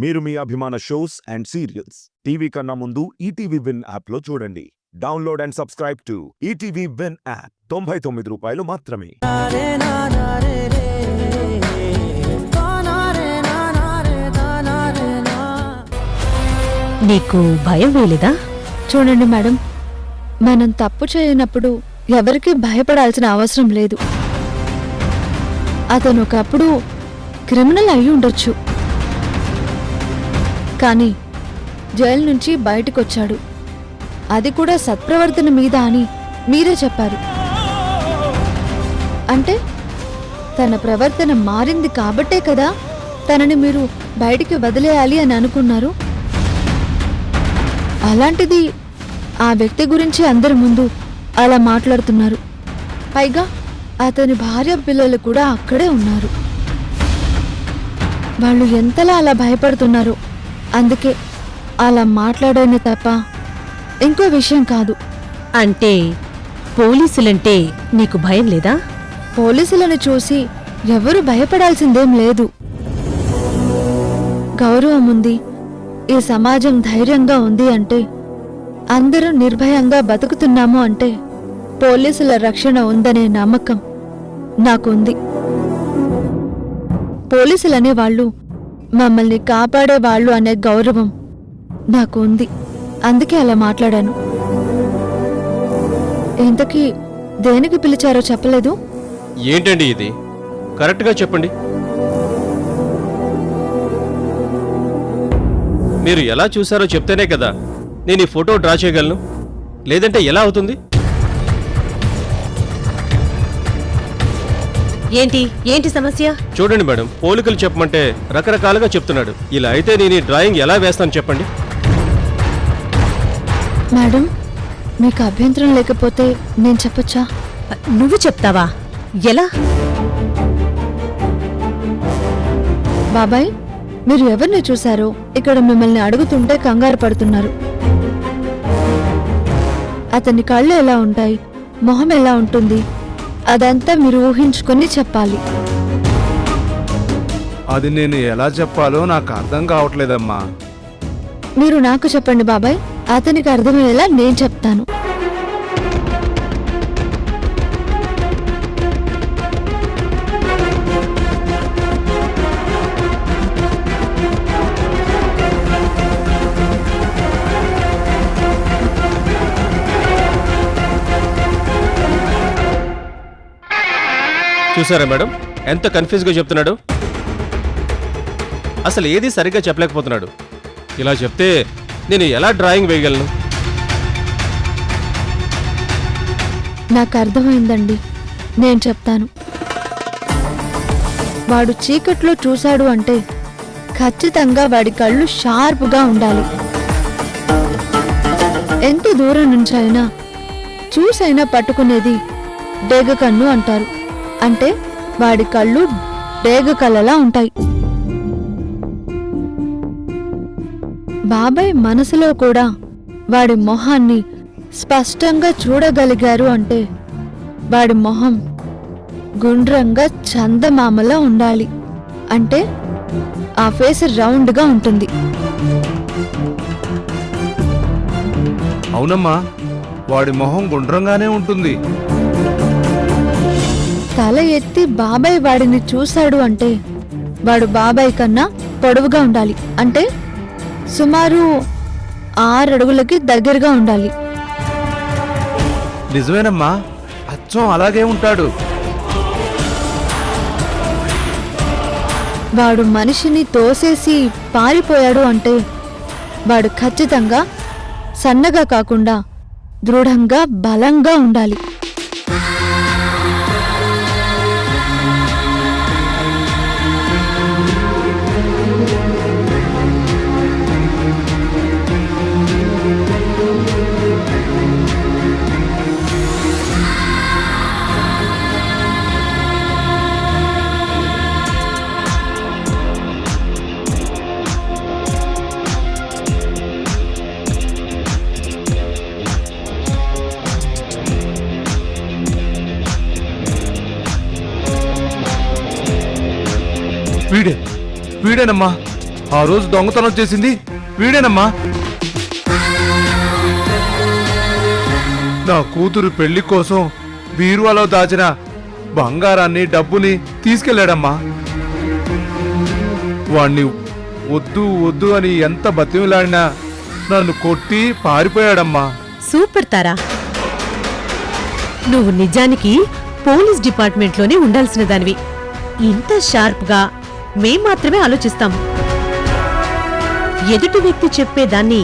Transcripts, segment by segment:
మీరు మీ అభిమాన shows and serials TV కన్నా ముందు ఈటీవీ విన్ యాప్లో చూడండి. Download and subscribe to ETV win app. 99 రూపాయలు మాత్రమే. నీకు భయం వేలేదా? చూడండి మేడం, మనం తప్పు చేయనప్పుడు ఎవరికీ భయపడాల్సిన అవసరం లేదు. అతను ఒకప్పుడు క్రిమినల్ అయి ఉండొచ్చు, కానీ జైలు నుంచి బయటకొచ్చాడు. అది కూడా సత్ప్రవర్తన మీద అని మీరే చెప్పారు. అంటే తన ప్రవర్తన మారింది కాబట్టే కదా తనని మీరు బయటికి వదిలేయాలి అని అనుకున్నారు. అలాంటిది ఆ వ్యక్తి గురించి అందరి ముందు అలా మాట్లాడుతున్నారు. పైగా అతని భార్య పిల్లలు కూడా అక్కడే ఉన్నారు. వాళ్ళు ఎంతలా అలా భయపడుతున్నారు. అందుకే అలా మాట్లాడనే తప్ప ఇంకో విషయం కాదు. అంటే పోలీసులంటే నీకు భయం లేదా? పోలీసులను చూసి ఎవరు భయపడాల్సిందేం లేదు. గౌరవం ఉంది, ఈ సమాజం ధైర్యంగా ఉంది అంటే, అందరూ నిర్భయంగా బతుకుతున్నాము అంటే పోలీసుల రక్షణ ఉందనే నమ్మకం నాకుంది. పోలీసులనే వాళ్ళు మమ్మల్ని కాపాడేవాళ్లు అనే గౌరవం నాకు ఉంది. అందుకే అలా మాట్లాడాను. ఇంతకీ దేనికి పిలిచారో చెప్పలేదు? ఏంటండి ఇది? కరెక్ట్గా చెప్పండి. మీరు ఎలా చూశారో చెప్తేనే కదా నేను ఈ ఫోటో డ్రా చేయగలను. లేదంటే ఎలా అవుతుంది? ఏంటి సమస్య? చూడండి మేడం, పోలికలు చెప్పమంటే రకరకాలుగా చెప్తున్నాడు. ఇలా అయితే నేను ఈ డ్రాయింగ్ ఎలా వేస్తాను చెప్పండి. మేడం, మీకు అభ్యంతరం లేకపోతే నేను చెప్పొచ్చా? నువ్వు చెప్తావా? ఎలా? బాబాయ్, మీరు ఎవరిని చూశారో ఇక్కడ మిమ్మల్ని అడుగుతుంటే కంగారు పడుతున్నారు. అతని కళ్ళు ఎలా ఉంటాయి, మొహం ఎలా ఉంటుంది, అదంతా మీరు ఊహించుకొని చెప్పాలి. అది నేను ఎలా చెప్పాలో నాకు అర్థం కావట్లేదమ్మా. మీరు నాకు చెప్పండి బాబాయ్, అతనికి అర్థమయ్యేలా నేను చెప్తాను. చూసారా మేడం, ఎంత కన్ఫ్యూజ్గా చెప్తున్నాడు. అసలు ఏది సరిగ్గా చెప్పలేకపోతున్నాడు. ఇలా చెప్తే నేను ఎలా డ్రాయింగ్ వేయగలను? నాకు అర్థమైందండి, నేను చెప్తాను. వాడు చీకట్లో చూశాడు అంటే ఖచ్చితంగా వాడి కళ్ళు షార్ప్గా ఉండాలి. ఎంత దూరం నుంచైనా చూసైనా పట్టుకునేది డేగ కన్ను అంటారు. అంటే వాడి కళ్ళు డేగ కళ్ళలా ఉంటాయి. బాబాయ్ మనసులో కూడా వాడి మొహాన్ని స్పష్టంగా చూడగలిగారు అంటే వాడి మొహం గుండ్రంగా చందమామలా ఉండాలి. అంటే ఆ ఫేస్ రౌండ్గా ఉంటుంది. అవునమ్మా, వాడి మొహం గుండ్రంగానే ఉంటుంది. తల ఎత్తి బాబాయ్ వాడిని చూశాడు అంటే వాడు బాబాయ్ కన్నా పొడవుగా ఉండాలి. అంటే సుమారు 6 అడుగులకి దగ్గరగా ఉండాలి. నిజమేనమ్మా, అచ్చం అలాగే ఉంటాడు. వాడు మనిషిని తోసేసి పారిపోయాడు అంటే వాడు ఖచ్చితంగా సన్నగా కాకుండా దృఢంగా బలంగా ఉండాలి. వీడేనమ్మా ఆ రోజు దొంగతనం చేసింది వీడేనమ్మా. నా కూతురు పెళ్లి కోసం బీరువాలో దాచిన బంగారాన్ని డబ్బుని తీసుకెళ్లాడమ్మా. వాణ్ణి వద్దు వద్దు అని ఎంత బతిమిలాడినా నన్ను కొట్టి పారిపోయాడమ్మా. సూపర్ తారా, నువ్వు నిజానికి పోలీస్ డిపార్ట్మెంట్లోనే ఉండాల్సిన దానివి. ఇంత షార్ప్గా మేం మాత్రమే ఆలోచిస్తాం. ఎదుటి వ్యక్తి చెప్పేదాన్ని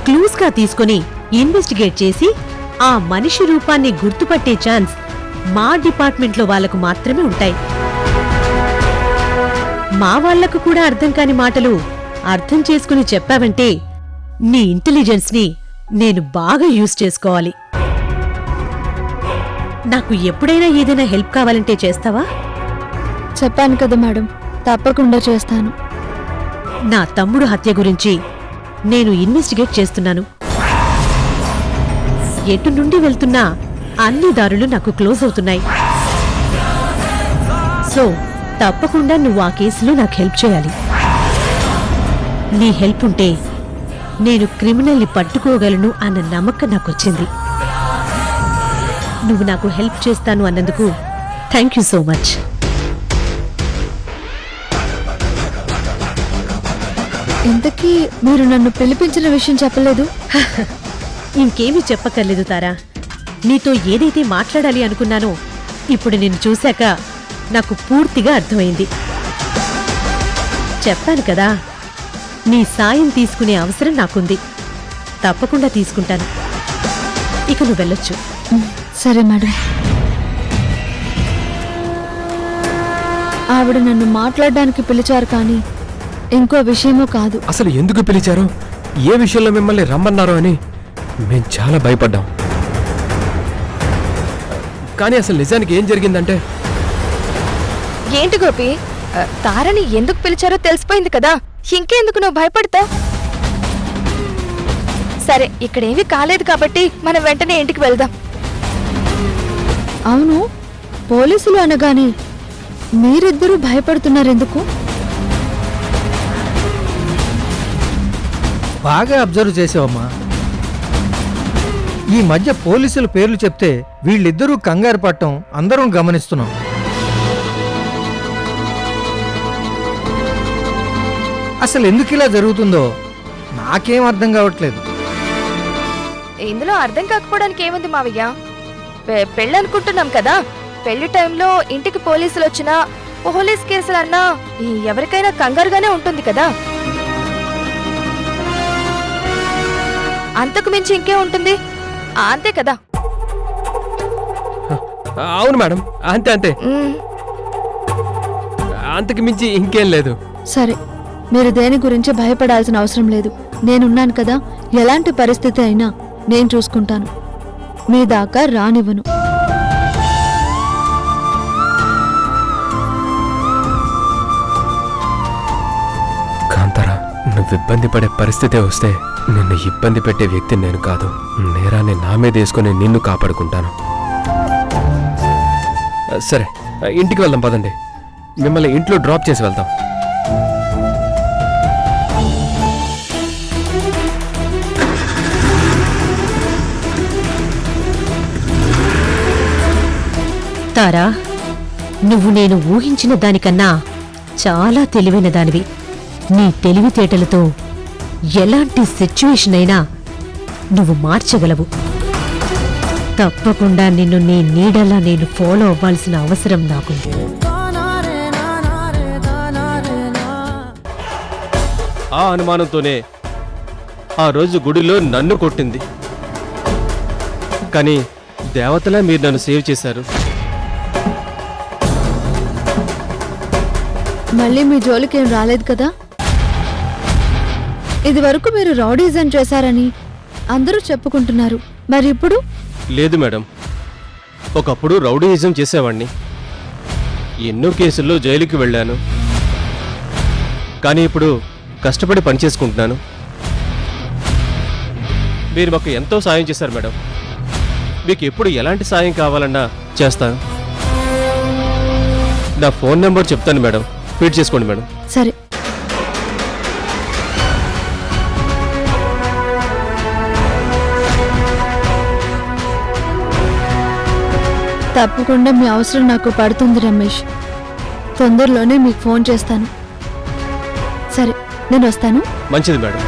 క్లూస్గా తీసుకొని ఇన్వెస్టిగేట్ చేసి ఆ మనిషి రూపాన్ని గుర్తుపట్టే ఛాన్స్ మా డిపార్ట్మెంట్లో వాళ్లకు మాత్రమే ఉంటాయి. మా వాళ్లకు కూడా అర్థం కాని మాటలు అర్థం చేసుకుని చెప్పావంటే నీ ఇంటెలిజెన్స్ని నేను బాగా యూజ్ చేసుకోవాలి. నాకు ఎప్పుడైనా ఏదైనా హెల్ప్ కావాలంటే చేస్తావా? చెప్పాను కదా మేడం, తప్పకుండా చేస్తాను. నా తమ్ముడు హత్య గురించి నేను ఇన్వెస్టిగేట్ చేస్తున్నాను. ఎటు నుండి వెళ్తున్నా అన్ని దారులు నాకు క్లోజ్ అవుతున్నాయి. సో తప్పకుండా నువ్వు ఆ కేసులో నాకు హెల్ప్ చేయాలి. నీ హెల్ప్ ఉంటే నేను క్రిమినల్ని పట్టుకోగలను అన్న నమ్మకం నాకొచ్చింది. నువ్వు నాకు హెల్ప్ చేస్తాను అన్నందుకు థ్యాంక్ యూ సో మచ్. ఇంతకీ మీరు నన్ను పిలిపించిన విషయం చెప్పలేదు? ఇంకేమీ చెప్పక్కర్లేదు తారా. నీతో ఏదైతే మాట్లాడాలి అనుకున్నానో ఇప్పుడు నిన్ను చూశాక నాకు పూర్తిగా అర్థమైంది. చెప్పాను కదా, నీ సాయం తీసుకునే అవసరం నాకుంది. తప్పకుండా తీసుకుంటాను. ఇక నువ్వు వెళ్ళొచ్చు. సరే మేడం. ఆవిడ నన్ను మాట్లాడడానికి పిలిచారు, కానీ ఇంకో విషయమో కాదు. అసలు ఎందుకు పిలిచారో, ఏ విషయంలో మిమ్మల్ని రమ్మన్నారో అని మేం చాలా భయపడ్డాం. కానీ అసలు నిజానికి ఏం జరిగిందంటే, ఏంటి గోపి, తారని ఎందుకు పిలిచారో తెలిసిపోయింది కదా, ఇంకెందుకు నువ్వు భయపడతావు? సరే, ఇక్కడేమీ కాలేదు కాబట్టి మనం వెంటనే ఇంటికి వెళ్దాం. అవును, పోలీసులు అనగానే మీరిద్దరూ భయపడుతున్నారెందుకు? బాగా అబ్జర్వ్ చేసావమ్మా. ఈ మధ్య పోలీసుల పేర్లు చెప్తే వీళ్ళిద్దరూ కంగారు పడటం అందరం గమనిస్తున్నాం. అసలు ఎందుకు ఇలా జరుగుతుందో నాకేం అర్థం కావట్లేదు. ఇందులో అర్థం కాకపోవడానికి ఏముంది మావయ్య? పెళ్ళి అనుకుంటున్నాం కదా, పెళ్లి టైంలో ఇంటికి పోలీసులు వచ్చినా, పోలీస్ కేసులన్నా ఎవరికైనా కంగారుగానే ఉంటుంది కదా. అంతకు మించి ఇంకే ఉంటుంది, అంతే కదా? అవును మేడం, అంతే అంతే, ఉమ్. అంతకు మించి ఇంకేం లేదు. సరే, మీరు దేని గురించి భయపడాల్సిన అవసరం లేదు. నేనున్నాను కదా, ఎలాంటి పరిస్థితి అయినా నేను చూసుకుంటాను. మీ దాకా రానివ్వను. కాంతారా, నువ్వు ఇబ్బంది పడే పరిస్థితే వస్తే నిన్ను ఇబ్బంది పెట్టే వ్యక్తిని నేను కాదు. నేరాన్ని నా మీద వేసుకుని నిన్ను కాపాడుకుంటాను. సరే, ఇంటికి వెళ్దాం పదండి. మిమ్మల్ని ఇంట్లో డ్రాప్ చేసి వెళ్తాం. తారా, నువ్వు నేను ఊహించిన దానికన్నా చాలా తెలివైన దానివి. నీ తెలివితేటలతో ఎలాంటి సిచ్యువేషన్ అయినా నువ్వు మార్చగలవు. తప్పకుండా నిన్ను నీ నీడలా నేను ఫాలో అవ్వాల్సిన అవసరం నాకుంది. ఆ అనుమానంతోనే ఆ రోజు గుడిలో నన్ను కొట్టింది. కానీ దేవతలా మీరు నన్ను సేవ్ చేశారు. మళ్ళీ మీ జోలికేం రాలేదు కదా? ఇది వరకు మీరు రౌడీజం చేశారని అందరూ చెప్పుకుంటున్నారు, మరి ఇప్పుడు? లేదు మేడం, ఒకప్పుడు రౌడీయిజం చేసేవాణ్ణి. ఎన్నో కేసుల్లో జైలుకి వెళ్ళాను. కానీ ఇప్పుడు కష్టపడి పనిచేసుకుంటున్నాను. మీరు మాకు ఎంతో సాయం చేశారు మేడం. మీకు ఎప్పుడు ఎలాంటి సాయం కావాలన్నా చేస్తాను. నా ఫోన్ నెంబర్ చెప్తాను మేడం, ఫీడ్ చేసుకోండి మేడం. సరే. తప్పకుండా మీ అవసరం నాకు పడుతుంది రమేష్. తొందరలోనే మీకు ఫోన్ చేస్తాను. సరే, నేను వస్తాను. మంచిది madam.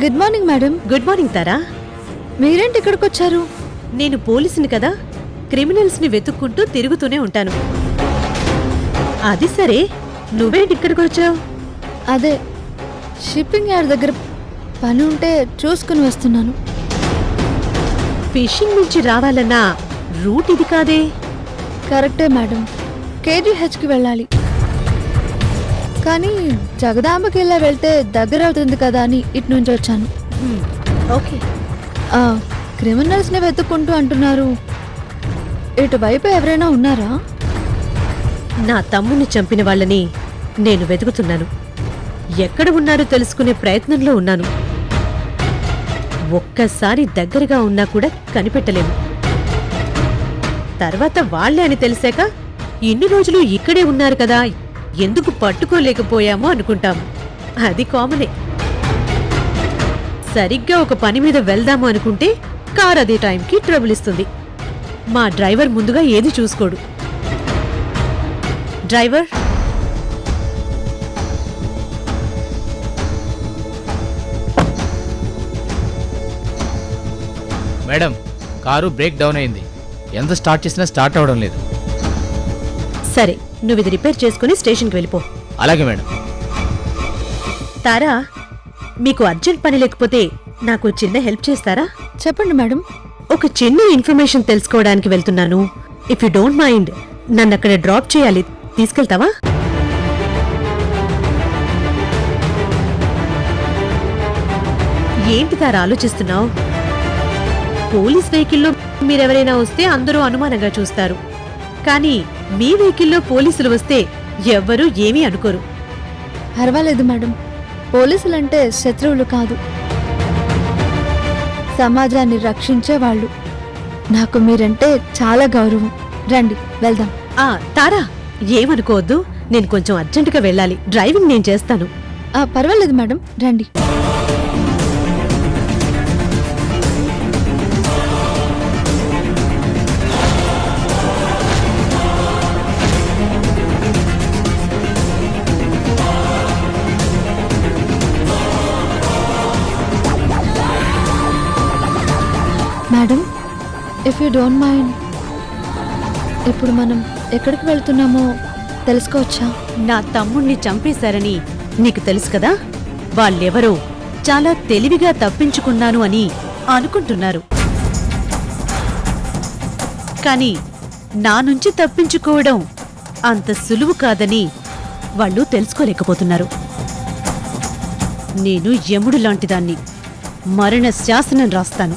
Good morning madam. Good morning Tara. మీరేంటి ఇక్కడికి వచ్చారు? నేను పోలీసుని కదా, క్రిమినల్స్ ని వెతుక్కుంటూ తిరుగుతూనే ఉంటాను. అది సరే, నువ్వేంటి ఇక్కడికి వచ్చావు? అదే షిప్పింగ్ యార్డ్ దగ్గర పని ఉంటే చూసుకుని వస్తున్నాను. ఫిషింగ్ నుంచి రావాలన్నా రూట్ ఇది కాదే. కరెక్టే మేడం, కేజీహెచ్కి వెళ్ళాలి. కానీ జగదాంబకి ఇలా వెళ్తే దగ్గర అవుతుంది కదా అని ఇటు నుంచి వచ్చాను. ఓకే. క్రిమినల్స్ని వెతుక్కుంటూ అంటున్నారు. ఇటువైపు ఎవరైనా ఉన్నారా? నా తమ్ముణ్ణి చంపిన వాళ్ళని నేను వెతుకుతున్నాను. ఎక్కడ ఉన్నారో తెలుసుకునే ప్రయత్నంలో ఉన్నాను. ఒక్కసారి దగ్గరగా ఉన్నా కూడా కనిపెట్టలేము. తర్వాత వాళ్లే అని తెలిసాక ఇన్ని రోజులు ఇక్కడే ఉన్నారు కదా, ఎందుకు పట్టుకోలేకపోయామో అనుకుంటాం. అది కామనే. సరిగ్గా ఒక పని మీద వెళ్దాము అనుకుంటే కార్ అదే టైంకి ట్రబుల్ ఇస్తుంది. మా డ్రైవర్ ముందుగా ఏది చూసుకోడు. Driver, madam, car breakdown అయింది. ఎంత స్టార్ట్ చేసినా స్టార్ట్ అవడం లేదు. సరే, నువ్వు ఇది రిపేర్ చేసుకుని స్టేషన్కి వెళ్ళిపో. అలాగే మేడం. తారా, మీకు అర్జెంట్ పని లేకపోతే నాకు చిన్న హెల్ప్ చేస్తారా? చెప్పండి మేడం. ఒక చిన్న ఇన్ఫర్మేషన్ తెలుసుకోవడానికి వెళ్తున్నాను. ఇఫ్ యు డోంట్ మైండ్, నన్ను అక్కడ డ్రాప్ చేయాలి. తీసుకెళ్తావా? ఏంటి తారా ఆలోచిస్తున్నావు? పోలీస్ వెహికల్లో మీరెవరైనా వస్తే అందరూ అనుమానంగా చూస్తారు. కానీ మీ వెహికల్లో పోలీసులు వస్తే ఎవ్వరూ ఏమీ అనుకోరు. పర్వాలేదు మేడం, పోలీసులంటే శత్రువులు కాదు, సమాజాన్ని రక్షించే వాళ్ళు. నాకు మీరంటే చాలా గౌరవం. రండి వెళ్దాం. తారా, ఏమనుకోవద్దు. నేను కొంచెం అర్జెంటుగా వెళ్ళాలి. డ్రైవింగ్ నేను చేస్తాను. పర్వాలేదు మేడం, రండి. Madam, if you don't mind, ఇప్పుడు మనం ఎక్కడికి వెళ్తున్నామో తెలుసుకోవచ్చా? నా తమ్ముణ్ణి చంపేశారని నీకు తెలుసు కదా. వాళ్ళెవరో చాలా తెలివిగా తప్పించుకున్నాను అని అనుకుంటున్నారు. కానీ నా నుంచి తప్పించుకోవడం అంత సులువు కాదని వాళ్ళు తెలుసుకోలేకపోతున్నారు. నేను యముడు లాంటిదాన్ని. మరణ శాసనం రాస్తాను.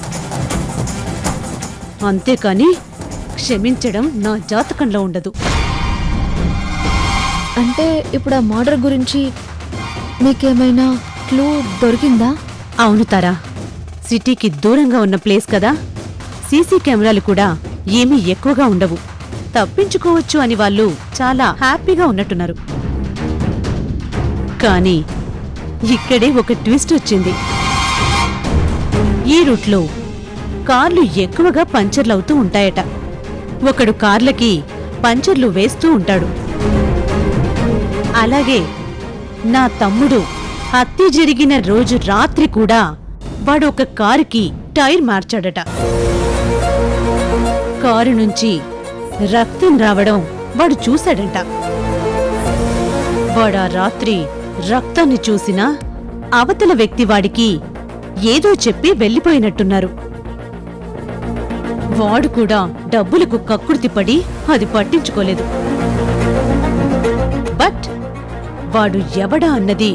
అంతేకాని క్షమించడం నా జాతకంలో ఉండదు. అంటే ఇప్పుడు ఆ మర్డర్ గురించి మీకేమైనా క్లూ దొరికిందా? అవును తారా, సిటీకి దూరంగా ఉన్న ప్లేస్ కదా. సీసీ కెమెరాలు కూడా ఏమీ ఎక్కువగా ఉండవు. తప్పించుకోవచ్చు అని వాళ్ళు చాలా హ్యాపీగా ఉన్నట్టున్నారు. కానీ ఇక్కడే ఒక ట్విస్ట్ వచ్చింది. ఈ రూట్లో కార్లు ఎక్కువగా పంచర్లవుతూ ఉంటాయట. ఒకడు కార్లకి పంచర్లు వేస్తూ ఉంటాడు. అలాగే నా తమ్ముడు హత్య జరిగిన రోజు రాత్రి కూడా వాడు ఒక కారుకి టైర్ మార్చాడట. కారు నుంచి రక్తం రావడం వాడు చూశాడంట. వాడా రాత్రి రక్తాన్ని చూసినా అవతల వ్యక్తి వాడికి ఏదో చెప్పి వెళ్ళిపోయినట్టున్నారు. వాడు కూడా డబ్బులకు కక్కుర్తి పడి అది పట్టించుకోలేదు. బట్ వాడు ఎవడా అన్నది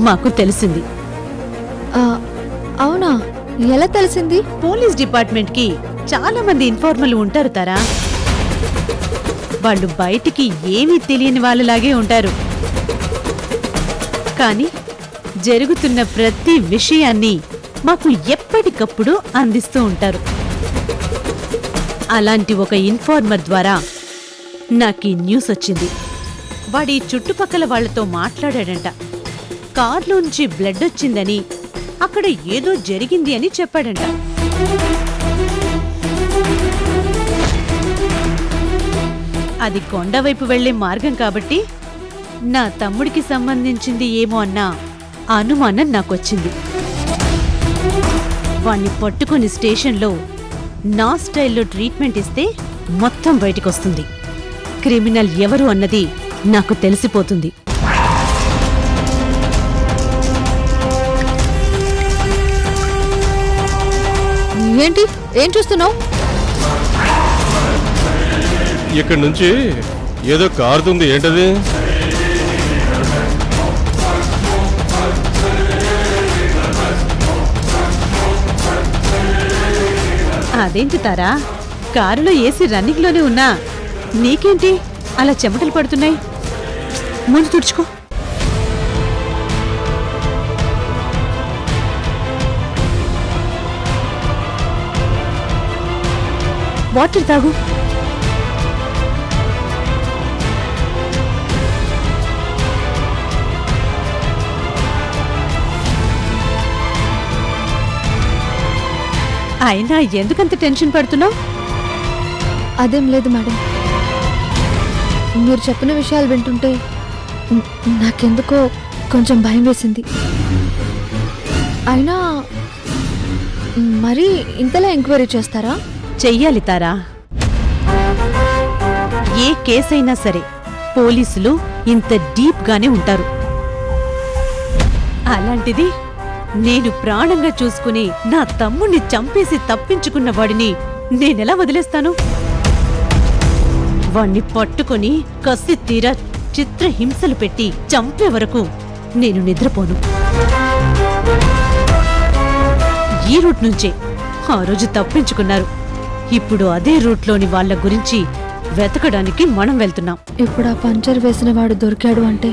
మాకు తెలిసింది. ఆ, అవునా? ఎలా తెలిసింది? పోలీస్ డిపార్ట్మెంట్ కి చాలా మంది ఇన్ఫార్మర్లు ఉంటారు తారా. వాళ్ళు బయటికి ఏమీ తెలియని వాళ్ళలాగే ఉంటారు, కానీ జరుగుతున్న ప్రతి విషయాన్ని మాకు ఎప్పటికప్పుడు అందిస్తూ ఉంటారు. అలాంటి ఒక ఇన్ఫార్మర్ ద్వారా నాకీ న్యూస్ వచ్చింది. వాడి చుట్టుపక్కల వాళ్లతో మాట్లాడాడంట. కార్లోంచి బ్లడ్ వచ్చిందని, అక్కడ ఏదో జరిగింది అని చెప్పాడంట. అది కొండవైపు వెళ్లే మార్గం కాబట్టి నా తమ్ముడికి సంబంధించింది ఏమో అన్న అనుమానం నాకొచ్చింది. వాణ్ణి పట్టుకుని స్టేషన్లో నా స్టైల్లో ట్రీట్మెంట్ ఇస్తే మొత్తం బయటికొస్తుంది. క్రిమినల్ ఎవరు అన్నది నాకు తెలిసిపోతుంది. ఏంటి? ఏం చూస్తున్నావు? ఇక్కడి నుంచి ఏదో కారుతుంది, ఏంటది? అదేంటి తారా, కారులో ఏసీ రన్నింగ్లోనే ఉన్నా నీకేంటి అలా చెమటలు పడుతున్నాయి? ముందు తుడుచుకో. వాటర్ తాగు. అయినా ఎందుకంత టెన్షన్ పడుతున్నావు? అదేం లేదు మేడం. మీరు చెప్పిన విషయాలు వింటుంటే నాకెందుకో కొంచెం భయం వేసింది. అయినా మరీ ఇంతలా ఎంక్వైరీ చేస్తారా? చెయ్యాలి తారా. ఏ కేసైనా సరే పోలీసులు ఇంత డీప్గానే ఉంటారు. అలాంటిది నేను ప్రాణంగా చూసుకుని నా తమ్ముణ్ణి చంపేసి తప్పించుకున్న వాడిని నేనెలా వదిలేస్తాను? వాణ్ణి పట్టుకుని కసి తీరా చిత్రహింసలు పెట్టి చంపే వరకు నేను నిద్రపోను. ఈ రూట్ నుంచే ఆ రోజు తప్పించుకున్నారు. ఇప్పుడు అదే రూట్లోని వాళ్ళ గురించి వెతకడానికి మనం వెళ్తున్నాం. ఇప్పుడు ఆ పంచర్ వేసిన వాడు దొరికాడు అంటే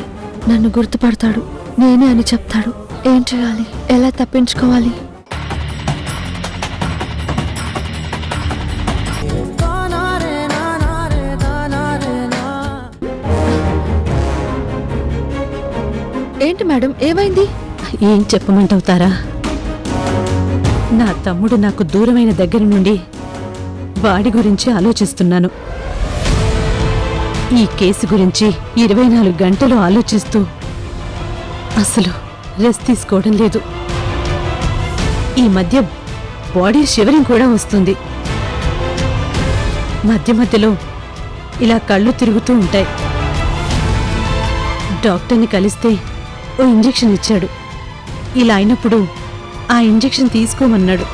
నన్ను గుర్తుపడతాడు, నేనే అని చెప్తాడు. ఏం చేయాలి? ఎలా తప్పించుకోవాలి? ఏంటి మేడం, ఏమైంది? ఏం చెప్పమంటావుతారా? నా తమ్ముడు నాకు దూరమైన దగ్గర నుండి వాడి గురించి ఆలోచిస్తున్నాను. ఈ కేసు గురించి 24 గంటలు ఆలోచిస్తూ అసలు రెస్ట్ తీసుకోవడం లేదు. ఈ మధ్య బాడీ షివరింగ్ కూడా వస్తుంది. మధ్య మధ్యలో ఇలా కళ్ళు తిరుగుతూ ఉంటాయి. డాక్టర్ని కలిస్తే ఓ ఇంజెక్షన్ ఇచ్చాడు. ఇలా అయినప్పుడు ఆ ఇంజెక్షన్ తీసుకోమన్నాడు.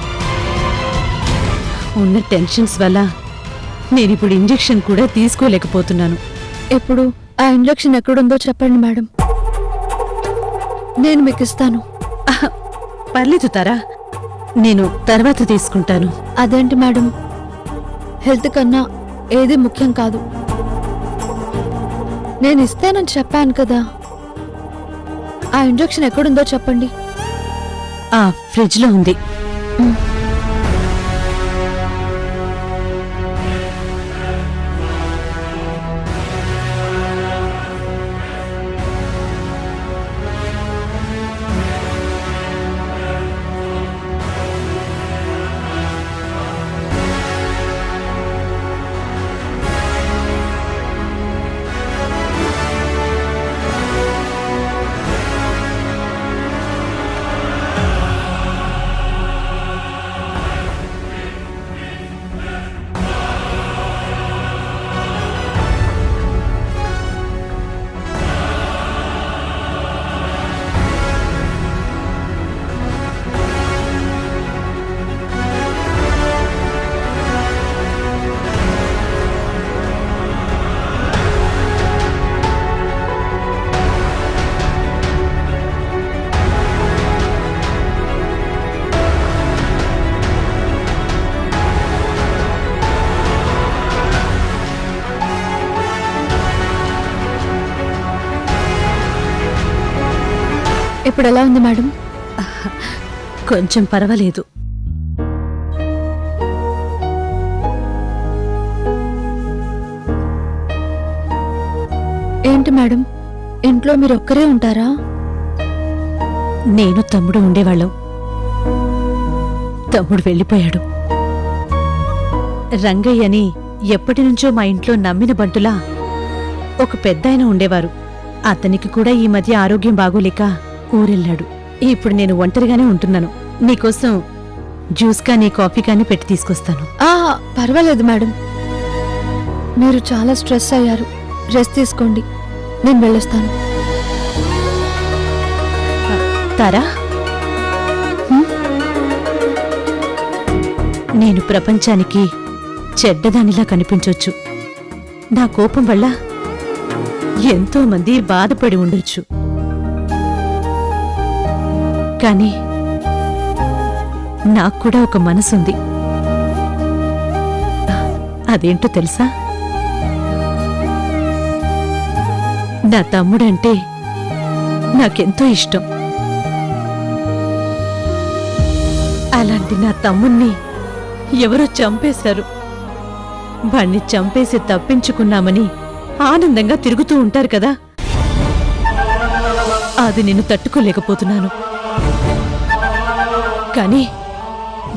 ఉన్న టెన్షన్స్ వల్ల నేనిప్పుడు ఇంజెక్షన్ కూడా తీసుకోలేకపోతున్నాను. ఇప్పుడు ఆ ఇంజెక్షన్ ఎక్కడుందో చెప్పండి మేడం, నేను మీకు ఇస్తాను. పర్లేదు తారా, నేను తర్వాత తీసుకుంటాను. అదేంటి మేడం, హెల్త్ కన్నా ఏది ముఖ్యం కాదు. నేను ఇస్తానని చెప్పాను కదా. ఆ ఇంజెక్షన్ ఎక్కడుందో చెప్పండి. ఆ ఫ్రిడ్జ్లో ఉంది. ఇప్పుడు ఎలా ఉంది మేడం? కొంచెం పర్వాలేదు. ఏంటి మేడం, ఇంట్లో మీరు ఒక్కరే ఉంటారా? నేను తమ్ముడు ఉండేవాళ్ళం. తమ్ముడు వెళ్ళిపోయాడు. రంగయ్యని ఎప్పటినుంచో మా ఇంట్లో నమ్మిన బంటులా ఒక పెద్దాయన ఉండేవారు. అతనికి కూడా ఈ మధ్య ఆరోగ్యం బాగోలేక ఊరెళ్ళాడు. ఇప్పుడు నేను ఒంటరిగానే ఉంటున్నాను. నీకోసం జ్యూస్ కానీ కాఫీ కానీ పెట్టి తీసుకొస్తాను. పర్వాలేదు మేడం, మీరు చాలా స్ట్రెస్ అయ్యారు. రెస్ట్ తీసుకోండి, నేను వెళ్ళొస్తాను. తారా, నేను ప్రపంచానికి చెడ్డదానిలా కనిపించొచ్చు. నా కోపం వల్ల ఎంతో మంది బాధపడి ఉండొచ్చు. కానీ నాకు కూడా ఒక మనసుంది. అదేంటో తెలుసా? నా తమ్ముడంటే నాకెంతో ఇష్టం. అలాంటి నా తమ్ముణ్ణి ఎవరో చంపేశారు. వాణ్ణి చంపేసి తప్పించుకున్నామని ఆనందంగా తిరుగుతూ ఉంటారు కదా, అది నేను తట్టుకోలేకపోతున్నాను. కానీ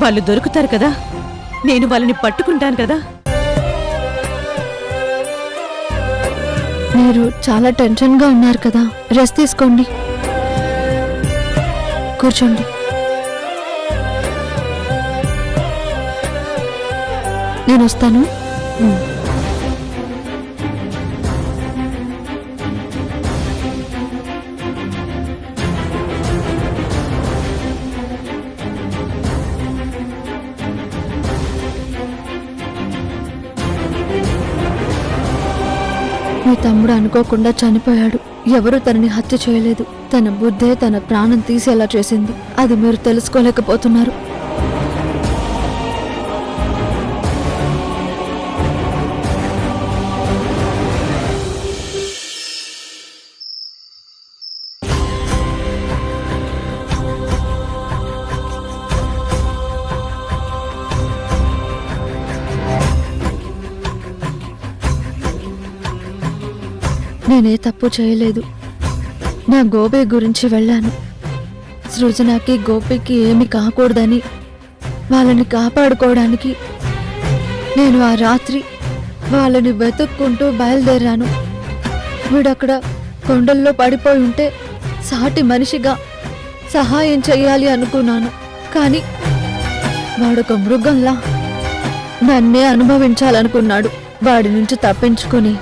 వాళ్ళు దొరుకుతారు కదా, నేను వాళ్ళని పట్టుకుంటాను కదా. మీరు చాలా టెన్షన్గా ఉన్నారు కదా, రెస్ట్ తీసుకోండి. కూర్చోండి. నేను వస్తాను. మీ తమ్ముడు అనుకోకుండా చనిపోయాడు. ఎవరు తనని హత్య చేయలేదు. తన బుద్ధే తన ప్రాణం తీసేలా చేసింది. అది మీరు తెలుసుకోలేకపోతున్నారు. నేనే తప్పు చేయలేదు. నా గోపి గురించి వెళ్ళాను. సృజనకి గోపికి ఏమి కాకూడదని వాళ్ళని కాపాడుకోవడానికి నేను ఆ రాత్రి వాళ్ళని వెతుక్కుంటూ బయలుదేరాను. వీడక్కడ కొండల్లో పడిపోయి ఉంటే సాటి మనిషిగా సహాయం చెయ్యాలి అనుకున్నాను. కానీ వాడొక మృగంలా నన్నే అనుభవించాలనుకున్నాడు. వాడి నుంచి తప్పించుకుని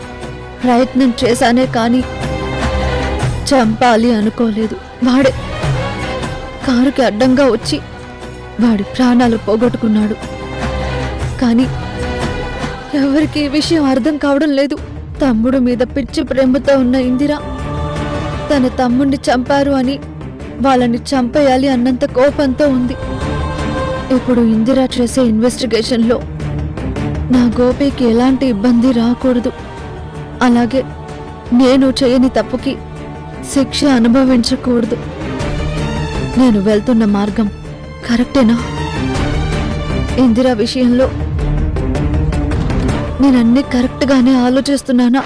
ప్రయత్నం చేశానే కానీ చంపాలి అనుకోలేదు. వాడే కారుకి అడ్డంగా వచ్చి వాడి ప్రాణాలు పోగొట్టుకున్నాడు. కానీ ఎవరికి ఈ విషయం అర్థం కావడం లేదు. తమ్ముడు మీద పిచ్చి ప్రేమతో ఉన్న ఇందిర తన తమ్ముడిని చంపారు అని వాళ్ళని చంపేయాలి అన్నంత కోపంతో ఉంది. ఇప్పుడు ఇందిర చేసే ఇన్వెస్టిగేషన్లో నా గోపికి ఎలాంటి ఇబ్బంది రాకూడదు. అలాగే నేను చేయని తప్పుకి శిక్ష అనుభవించకూడదు. నేను వెళ్తున్న మార్గం కరెక్టేనా? ఇందిరా విషయంలో నేనన్నీ కరెక్ట్గానే ఆలోచిస్తున్నానా?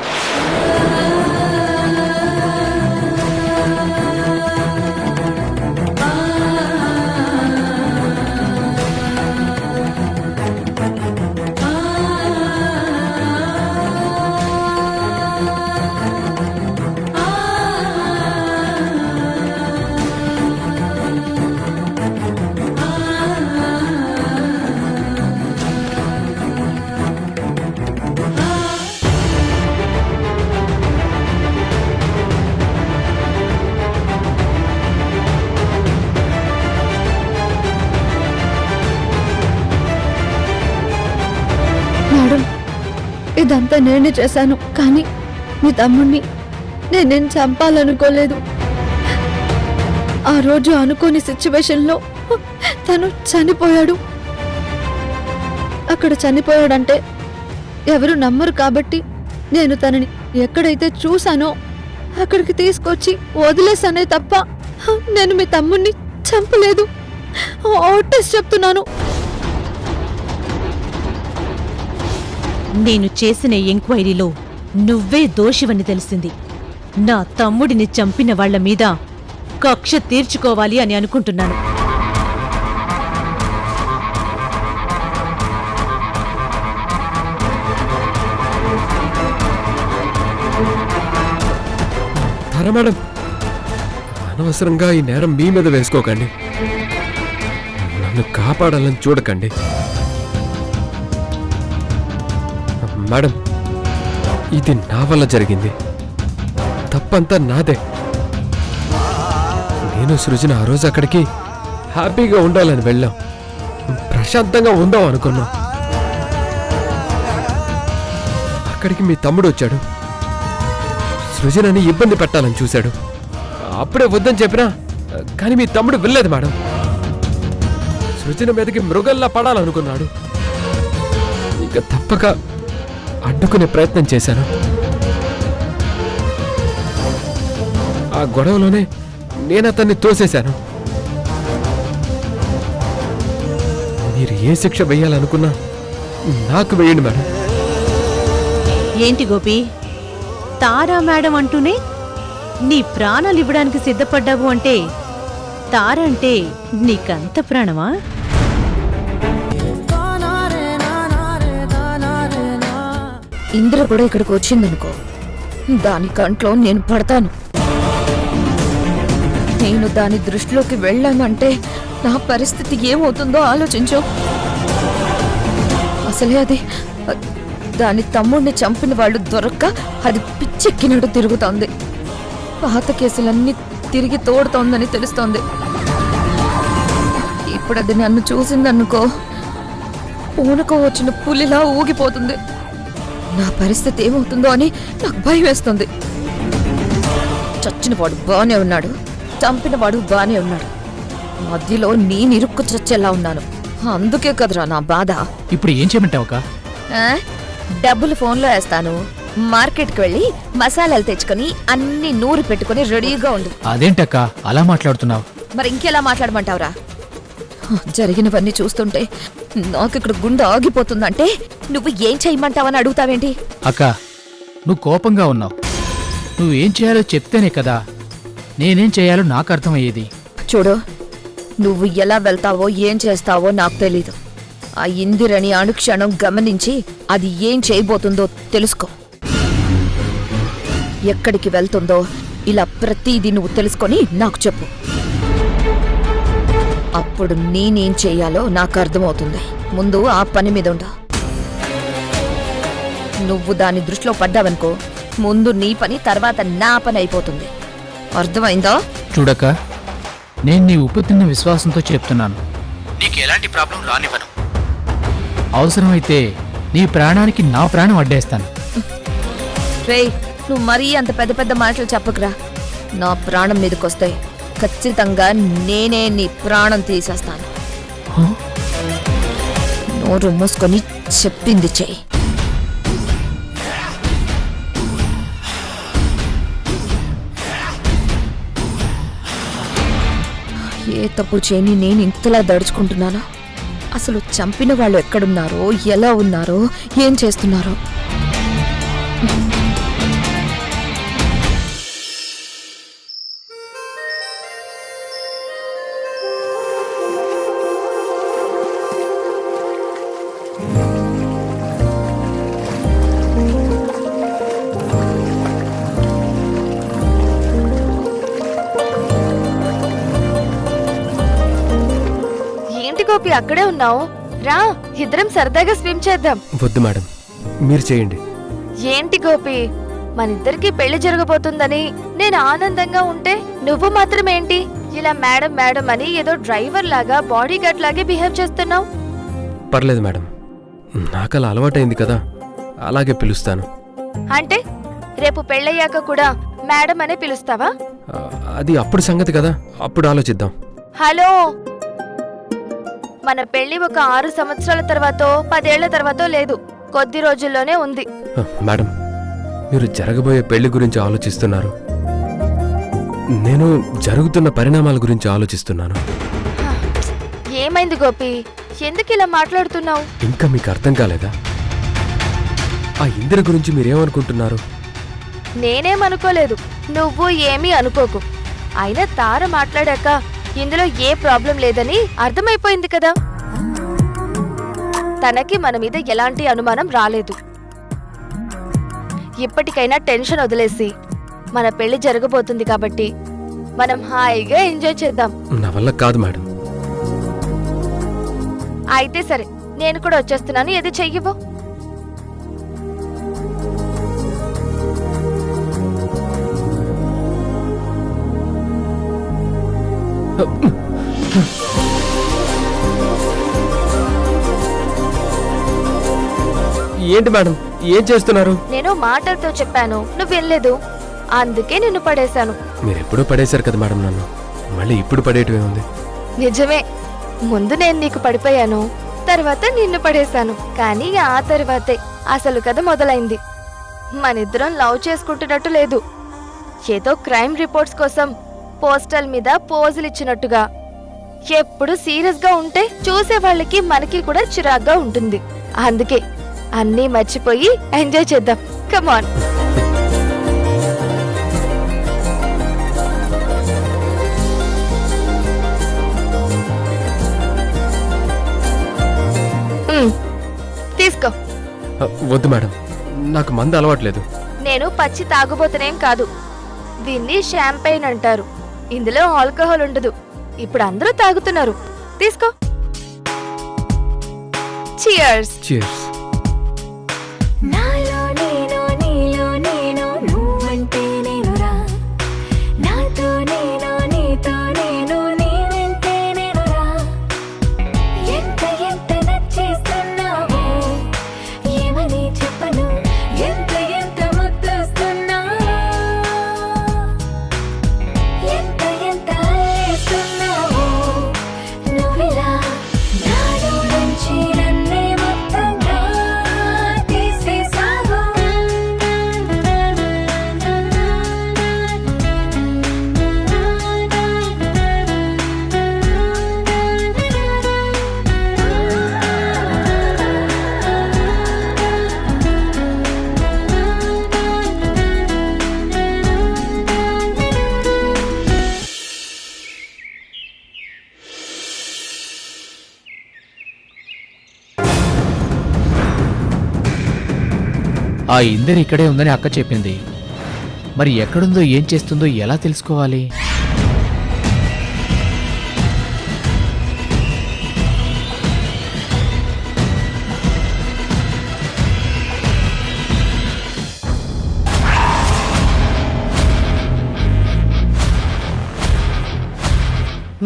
మేడం, ఇదంతా నేనే చేశాను. కానీ మీ తమ్ముణ్ణి నేనేం చంపాలనుకోలేదు. ఆ రోజు అనుకోని సిచ్యువేషన్లో తను చనిపోయాడు. అక్కడ చనిపోయాడంటే ఎవరు నమ్మరు కాబట్టి నేను తనని ఎక్కడైతే చూశానో అక్కడికి తీసుకొచ్చి వదిలేసానే తప్ప నేను మీ తమ్ముణ్ణి చంపలేదు. ఆటెస్ చెప్తున్నాను. నేను చేసిన ఎంక్వైరీలో నువ్వే దోషివని తెలిసింది. నా తమ్ముడిని చంపిన వాళ్ల మీద కక్ష తీర్చుకోవాలి అని అనుకుంటున్నాను. తారా మేడం, అనవసరంగా ఈ నేరం మీ మీద వేసుకోకండి. నన్ను కాపాడాలని చూడకండి. మేడం, ఇది నా వల్ల జరిగింది. తప్పంతా నాదే. నేను సృజన ఆ రోజు అక్కడికి హ్యాపీగా ఉండాలని వెళ్ళాం. ప్రశాంతంగా ఉందాం అనుకున్నాం. అక్కడికి మీ తమ్ముడు వచ్చాడు. సృజనని ఇబ్బంది పెట్టాలని చూశాడు. అప్పుడే వద్దని చెప్పినా కానీ మీ తమ్ముడు వెళ్ళలేదు మేడం. సృజన మీదకి మృగల్లా పడాలనుకున్నాడు. ఇక తప్పక అడ్డుకునే ప్రయత్నం చేశాను. ఆ గొడవలోనే నేను అతన్ని తోసేశాను. మీరు ఏ శిక్ష వేయాలనుకున్నా నాకు వేయండి మేడం. ఏంటి గోపి, తారా మేడం అంటూనే నీ ప్రాణాలు ఇవ్వడానికి సిద్ధపడ్డావు అంటే తారా అంటే నీకంత ప్రాణమా? ఇంద్ర కూడా ఇక్కడికి వచ్చిందనుకో, దాని కంట్లో నేను పడతాను. నేను దాని దృష్టిలోకి వెళ్ళానంటే నా పరిస్థితి ఏమవుతుందో ఆలోచించు. అసలే అది దాని తమ్ముడిని చంపిన వాళ్ళు దొరక్క అది పిచ్చెక్కినట్టు తిరుగుతోంది. పాత కేసులన్నీ తిరిగి తోడుతోందని తెలుస్తోంది. ఇప్పుడు అది నన్ను చూసిందనుకో, పూనకో వచ్చిన పులిలా ఊగిపోతుంది. నా పరిస్థితి ఏమవుతుందో అని నాకు భయం వేస్తుంది. చచ్చినవాడు బానే ఉన్నాడు, చంపినవాడు బానే ఉన్నాడు. మధ్యలో నేను ఇరుక్కు చచ్చేలా ఉన్నాను. అందుకే కదరా నా బాధ. ఇప్పుడు ఏం చేయమంటావు అక్క? డబ్బులు ఫోన్లో వేస్తాను. మార్కెట్కి వెళ్ళి మసాలాలు తెచ్చుకొని అన్ని నూరు పెట్టుకుని రెడీగా ఉండు. అదేంటక్క అలా మాట్లాడుతున్నావు? మరి ఇంకెలా మాట్లాడమంటావురా? జరిగినవన్నీ చూస్తుంటే నాకు ఇక్కడ గుండె ఆగిపోతుందంటే నువ్వు ఏం చేయమంటావని అడుగుతావేంటి? అక్క, నువ్వు కోపంగా ఉన్నావు. నువ్వేం చేయాలో చెప్తేనే కదా నేనేం చేయాలో నాకు అర్థమయ్యేది. చూడు, నువ్వు ఎలా వెళ్తావో ఏం చేస్తావో నాకు తెలీదు. ఆ ఇందిరని అనుక్షణం గమనించి అది ఏం చేయబోతుందో తెలుసుకో. ఎక్కడికి వెళ్తుందో ఇలా ప్రతిదీ నువ్వు తెలుసుకొని నాకు చెప్పు. అప్పుడు నేనేం చెయ్యాలో నాకు అర్థమవుతుంది. ముందు ఆ పని మీద ఉండు. నువ్వు దాని దృష్టిలో పడ్డావనుకో, ముందు నీ పని తర్వాత నా పని అయిపోతుంది. అర్థమైందా? చూడక్క, నేను నీ ఉప్పు తిన్న విశ్వాసంతో చెప్తున్నాను. నీకు ఎలాంటి ప్రాబ్లం రానివ్వను. అవసరమైతే నీ ప్రాణానికి నా ప్రాణం అడ్డేస్తాను. రేయ్, నువ్వు మరీ అంత పెద్ద పెద్ద మాటలు చెప్పకురా. నా ప్రాణం మీదకొస్తే ఖచ్చితంగా నేనే నీ ప్రాణం తీసేస్తాను. నోరు మూసుకొని చెప్పింది చెయ్యి. ఏ తప్పు చేయని నేను ఇంతలా దడుచుకుంటున్నాను. అసలు చంపిన వాళ్ళు ఎక్కడున్నారో, ఎలా ఉన్నారో, ఏం చేస్తున్నారో. ఏంటి గోపి అక్కడే ఉన్నావు? రా, ఇద్దరం సరదాగా స్విమ్ చేద్దాం. వద్దు మేడం, మీరు చేయండి. ఏంటి గోపి, మనిద్దరికి పెళ్లి జరగబోతుందని నేను ఆనందంగా ఉంటే నువ్వు మాత్రమేంటి ఇలా మేడం మేడం అని ఏదో డ్రైవర్ లాగా బాడీ గార్డ్ లాగే బిహేవ్ చేస్తున్నావు? పర్లేదు మేడం, నాకు అలా అలవాటైంది కదా, అలాగే పిలుస్తాను. అంటే రేపు పెళ్ళయ్యాక కూడా మేడం అనే పిలుస్తావా? అది అప్పుడు సంగతి కదా, అప్పుడు ఆలోచిద్దాం. హలో, మన పెళ్లి ఒక 6 సంవత్సరాల తర్వాతో 10 ఏళ్ల తర్వాతో లేదు, కొద్ది రోజుల్లోనే ఉంది. మేడం, మీరు జరగబోయే పెళ్లి గురించి ఆలోచిస్తున్నారు. నేను జరుగుతున్న పరిణామాల గురించి ఆలోచిస్తున్నాను. ఏమైంది గోపి, ఎందుకు ఇలా మాట్లాడుతున్నావు? ఇంకా మీకు అర్థం కాలేదా? ఆ ఇందిర గురించి మీరేమనుకుంటున్నారు? నేనేమనుకోలేదు, నువ్వు ఏమీ అనుకోకు. అయినా తార మాట్లాడాక ఇందులో ఏ ప్రాబ్లం లేదని అర్థమైపోయింది కదా. తనకి మన మీద ఎలాంటి అనుమానం రాలేదు. ఇప్పటికైనా టెన్షన్ వదిలేసి మన పెళ్లి జరగబోతుంది కాబట్టి మనం హాయిగా ఎంజాయ్ చేద్దాం. నా వల్ల కాదు మేడం. అయితే సరే, నేను కూడా వచ్చేస్తున్నాను. ఏది చెయ్యవు. ఏంటి మేడం, ఏం చేస్తున్నారు? నేను మాటలతో చెప్పాను, నువ్వు వెళ్ళలేదు. అందుకే నిన్ను పడేశాను. మీరెప్పుడూ పడేశారు కదా మేడం నన్ను, మళ్ళీ ఇప్పుడు పడేయటమే ఉంది. నిజమే, ముందు నేను నీకు పడిపోయాను, తర్వాత నిన్ను పడేశాను. కానీ ఆ తర్వాతే అసలు కథ మొదలైంది. మనిద్దరం లవ్ చేసుకుంటున్నట్టు లేదు, ఏదో క్రైమ్ రిపోర్ట్స్ కోసం పోస్టల్ మీద పోజులు ఇచ్చినట్టుగా. ఎప్పుడు సీరియస్ గా ఉంటే చూసే వాళ్ళకి మనకి కూడా చిరాగ్గా ఉంటుంది. అందుకే అన్నీ మర్చిపోయి ఎంజాయ్ చేద్దాం. కమాన్. తీసుకో. వద్దు మేడం, నాకు మందు అలవాట్లేదు. నేను పచ్చి తాగుబోతనేం కాదు. దీన్ని షాంపైన్ అంటారు. ఇందులో ఆల్కహాల్ ఉండదు. ఇప్పుడు అందరూ తాగుతున్నారు. తీసుకో. చియర్స్. Cheers. నాలో నేను నీలో నేను నువ్వంటే నేనురా, నాతో నేను నీతో నేను నీ వెంటే నేనురా. ఎంత ఎంత నచ్చేస్తున్నావో ఏమని చెప్పను, ఎంత ఎంత ముద్దొస్తున్నావో, ఎంత ఎంత అల్లేస్తున్నావో నువ్విలా నాలో నుంచి నన్నే మొత్తంగా తీసేసావు. ఆ ఇందరు ఇక్కడే ఉందని అక్క చెప్పింది. మరి ఎక్కడుందో ఏం చేస్తుందో ఎలా తెలుసుకోవాలి?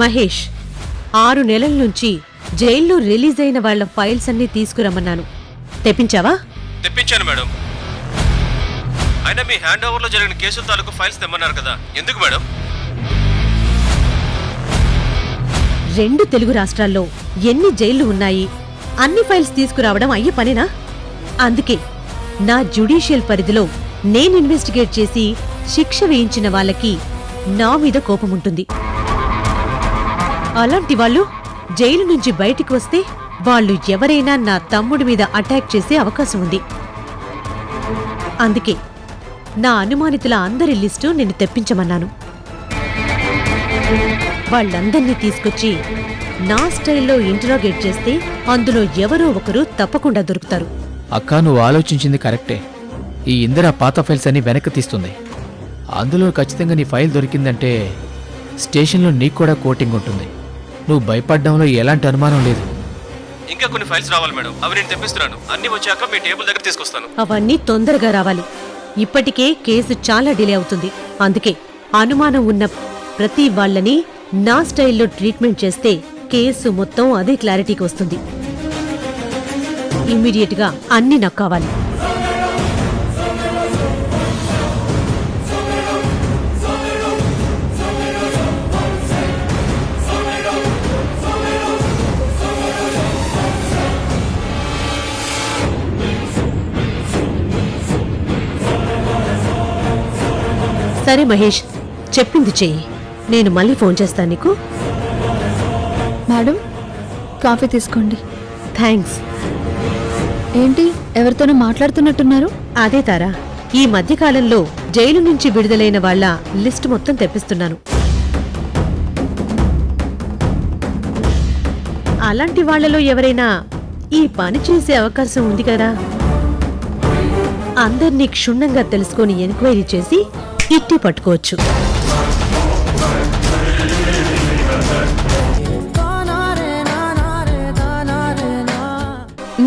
మహేష్, 6 నెలల నుంచి జైల్లో రిలీజ్ అయిన వాళ్ళ ఫైల్స్ అన్నీ తీసుకురమ్మన్నాను. తెప్పించావా? తెప్పించాను మేడం. అయినా మీ హ్యాండ్ ఓవర్లో జరిగిన కేసుల తాలూకు ఫైల్స్ తెమ్మన్నారు కదా, ఎందుకు మేడం? 2 తెలుగు రాష్ట్రాల్లో ఎన్ని జైళ్లు ఉన్నాయి, అన్ని ఫైల్స్ తీసుకురావడం అయ్యే పనేనా? అందుకే నా జ్యుడిషియల్ పరిధిలో నేను ఇన్వెస్టిగేట్ చేసి శిక్ష వేయించిన వాళ్ళకి నా మీద కోపముంటుంది. అలాంటి వాళ్ళు జైలు నుంచి బయటికి వస్తే వాళ్ళు ఎవరైనా నా తమ్ముడి మీద అటాక్ చేసే అవకాశం ఉంది. అందుకే నా అనుమానితుల అందరి లిస్టు నేను తెప్పించమన్నాను. వాళ్ళందర్నీ తీసుకొచ్చి నా స్టైల్లో ఇంటరాగేట్ చేస్తే అందులో ఎవరో ఒకరు తప్పకుండా దొరుకుతారు. అక్క, నువ్వు ఆలోచించింది కరెక్టే. ఈ ఇందిర పాత ఫైల్స్ అన్ని వెనక్కి తీస్తుంది. అందులో ఖచ్చితంగా నీ ఫైల్ దొరికిందంటే స్టేషన్లో నీకు కూడా కోటింగ్ ఉంటుంది. నువ్వు భయపడ్డంలో ఎలాంటి అనుమానం లేదు. ఇంకా కొన్ని ఫైల్స్ రావాలి మేడం, అవి నేను తెప్పిస్తున్నాను. అన్ని వచ్చాక మీ టేబుల్ దగ్గర తీసుకొస్తాను. అవన్నీ తొందరగా రావాలి. ఇప్పటికే కేసు చాలా డిలే అవుతుంది. అందుకే అనుమానం ఉన్న ప్రతి వాళ్ళని నా స్టైల్లో ట్రీట్మెంట్ చేస్తే కేసు మొత్తం అదే క్లారిటీకి వస్తుంది. ఇమ్మీడియట్గా అన్నీ నాకు కావాలి. సరే మహేష్, చెప్పింది చెయ్యి. నేను మళ్ళీ ఫోన్ చేస్తాను నీకు. మేడం, కాఫీ తీసుకోండి. థ్యాంక్స్. ఏంటి, ఎవరితోనో మాట్లాడుతున్నట్టున్నారు? అదే తారా, ఈ మధ్యకాలంలో జైలు నుంచి విడుదలైన వాళ్ళ లిస్ట్ మొత్తం తెప్పిస్తున్నాను. అలాంటి వాళ్లలో ఎవరైనా ఈ పని చేసే అవకాశం ఉంది కదా. అందర్నీ క్షుణ్ణంగా తెలుసుకొని ఎంక్వైరీ చేసి ఇట్టి పట్టుకోవచ్చు.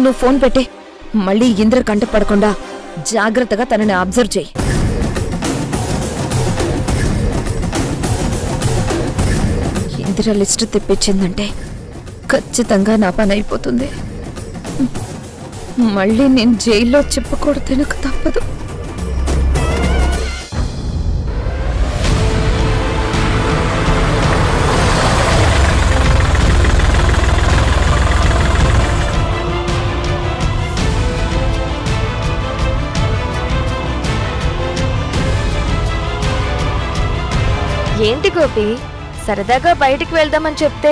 నువ్వు ఫోన్ పెట్టే, మళ్ళీ ఇంద్ర కంట పడకుండా జాగ్రత్తగా తనని అబ్జర్వ్ చేయి. ఇందిర లిస్ట్ తెప్పించిందంటే ఖచ్చితంగా నా పని అయిపోతుంది. మళ్ళీ నేను జైల్లో చెప్పకూడదు, నాకు తప్పదు. ఏంటి గోపి, సరదాగా బయటికి వెళ్దామని చెప్తే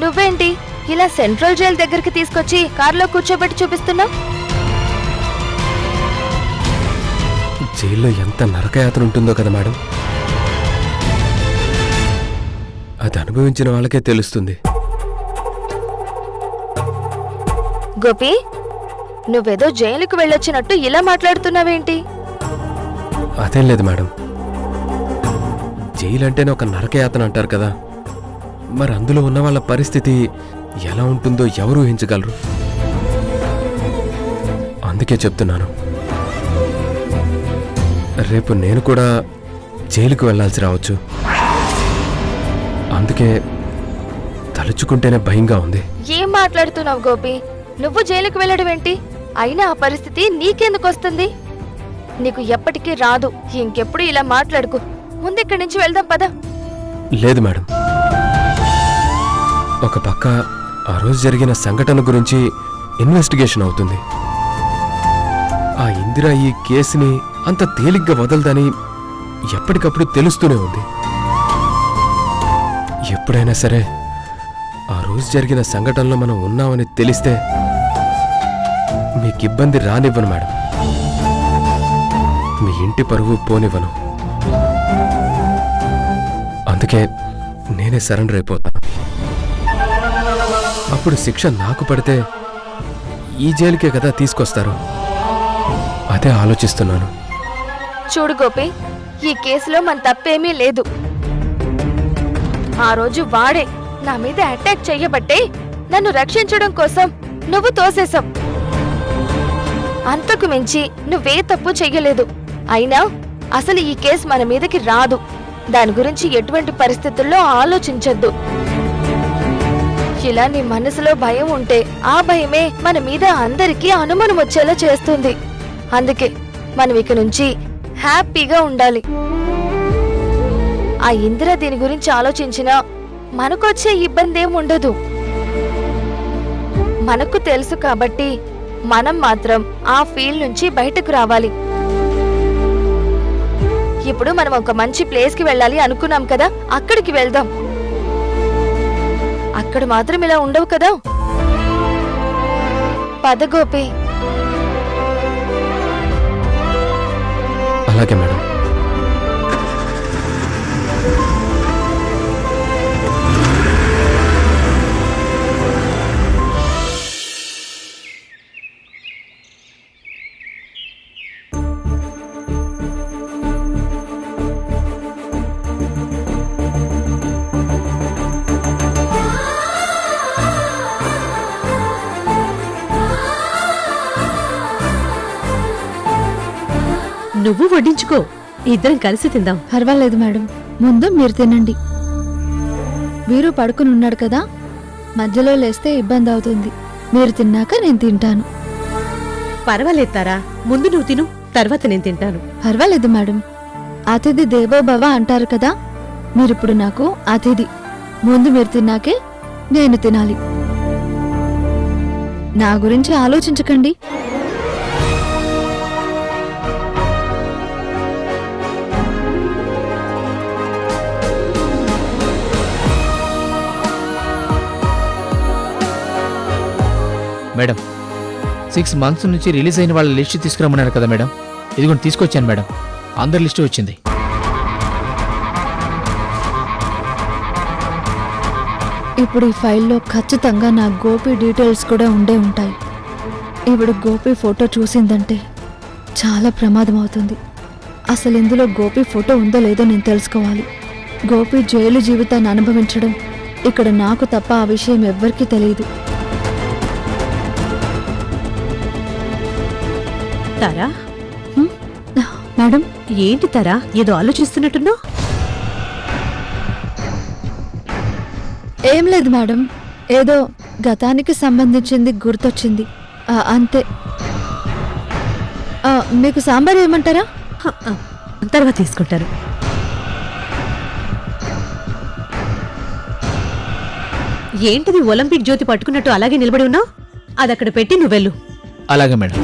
నువ్వేంటి ఇలా సెంట్రల్ జైలు దగ్గరికి తీసుకొచ్చి కారులో కూర్చోబెట్టి చూపిస్తున్నావు? జైల్లో ఎంత నరకయాతన ఉంటుందో కదా మేడం. అది అనుభవించిన వాళ్ళకే తెలుస్తుంది. గోపి, నువ్వేదో జైలుకు వెళ్ళొచ్చినట్టు ఇలా మాట్లాడుతున్నావేంటి? అదేం లేదు మేడం. జైలు అంటేనే ఒక నరకయాతన అంటారు కదా, మరి అందులో ఉన్న వాళ్ళ పరిస్థితి ఎలా ఉంటుందో ఎవరు ఊహించగలరు. అందుకే చెప్తున్నాను, రేపు నేను కూడా జైలుకు వెళ్లాల్సి రావచ్చు. అందుకే తలుచుకుంటేనే భయంగా ఉంది. ఏం మాట్లాడుతున్నావు గోపి? నువ్వు జైలుకు వెళ్ళడం ఏంటి? అయినా ఆ పరిస్థితి నీకెందుకు వస్తుంది? నీకు ఎప్పటికీ రాదు. ఇంకెప్పుడు ఇలా మాట్లాడుకు. ముందిక్కడి నుంచి వెళ్దాం పద. లేదు మేడం, ఒక పక్క ఆ రోజు జరిగిన సంఘటన గురించి ఇన్వెస్టిగేషన్ అవుతుంది. ఆ ఇందిర ఈ కేసుని అంత తేలిగ్గా వదలదని ఎప్పటికప్పుడు తెలుస్తూనే ఉంది. ఎప్పుడైనా సరే ఆ రోజు జరిగిన సంఘటనలో మనం ఉన్నామని తెలిస్తే మీకు ఇబ్బంది రానివ్వను మేడం. మీ ఇంటి పరువు పోనివ్వను. అందుకే నేనే సరెండర్ అయిపోతాను. అప్పుడు శిక్ష నాకు పడితే ఈ జైలుకే కదా తీసుకొస్తారు. అదే ఆలోచిస్తున్నాను. చూడు గోపి, ఈ కేసులో మన తప్పేమీ లేదు. ఆ రోజు వాడే నా మీద అటాక్ చెయ్యబట్టే నన్ను రక్షించడం కోసం నువ్వు తోసేశావు. అంతకు మించి నువ్వే తప్పు చెయ్యలేదు. అయినా అసలు ఈ కేసు మన మీదకి రాదు. దాని గురించి ఎటువంటి పరిస్థితుల్లో ఆలోచించొద్దు. ఇలా నీ మనసులో భయం ఉంటే ఆ భయమే మన మీద అందరికీ అనుమానం వచ్చేలా చేస్తుంది. అందుకే మనం ఇక నుంచి హ్యాపీగా ఉండాలి. ఆ ఇందిర దీని గురించి ఆలోచించినా మనకొచ్చే ఇబ్బంది ఏం ఉండదు. మనకు తెలుసు కాబట్టి మనం మాత్రం ఆ ఫీల్డ్ నుంచి బయటకు రావాలి. ఇప్పుడు మనం ఒక మంచి ప్లేస్ కి వెళ్ళాలి అనుకున్నాం కదా, అక్కడికి వెళ్దాం. అక్కడ మాత్రం ఇలా ఉండవు కదా. పద గోపి. అలాగే మేడం. నువ్వు వడ్డించుకో, ఇద్దరం కలిసి తిందాం. పర్వాలేదు మేడం, ముందు మీరు తినండి. వీరు పడుకుని ఉన్నాడు కదా, మధ్యలో లేస్తే ఇబ్బంది అవుతుంది. మీరు తిన్నాక నేను తింటాను. పర్వాలేదు తారా, ముందు నువ్వు తిను, తర్వాత నేను తింటాను. పర్వాలేదు మేడం, అతిథి దేవో భవ అంటారు కదా, మీరిప్పుడు నాకు అతిథి. ముందు మీరు తిన్నాకే నేను తినాలి. నా గురించి ఆలోచించకండి. మేడం 6 months నుంచి రిలీజ్ అయిన వాళ్ళ లిస్ట్ తీసుకురమ్మన్నారు కదా మేడం, ఇదిగోండి తీసుకొచ్చాను మేడం. అందరి లిస్టు వచ్చింది. ఇప్పుడు ఈ ఫైల్లో ఖచ్చితంగా నా గోపి డీటెయిల్స్ కూడా ఉండే ఉంటాయి. ఇప్పుడు గోపి ఫోటో చూసిందంటే చాలా ప్రమాదం అవుతుంది. అసలు ఇందులో గోపి ఫోటో ఉందో లేదో నేను తెలుసుకోవాలి. గోపి జైలు జీవితాన్ని అనుభవించడం ఇక్కడ నాకు తప్ప ఆ విషయం ఎవ్వరికీ తెలియదు. తారా, మేడం, ఏంటి తారా ఏదో ఆలోచిస్తున్నట్టున్నావు? ఏం లేదు మేడం, ఏదో గతానికి సంబంధించింది గుర్తొచ్చింది, అంతే. మీకు సాంబార్ ఏమంటారా? తర్వాత తీసుకుంటారు. ఏంటిది ఒలింపిక్ జ్యోతి పట్టుకున్నట్టు అలాగే నిలబడి ఉన్నావు? అది అక్కడ పెట్టి నువ్వెళ్ళు. అలాగే మేడం.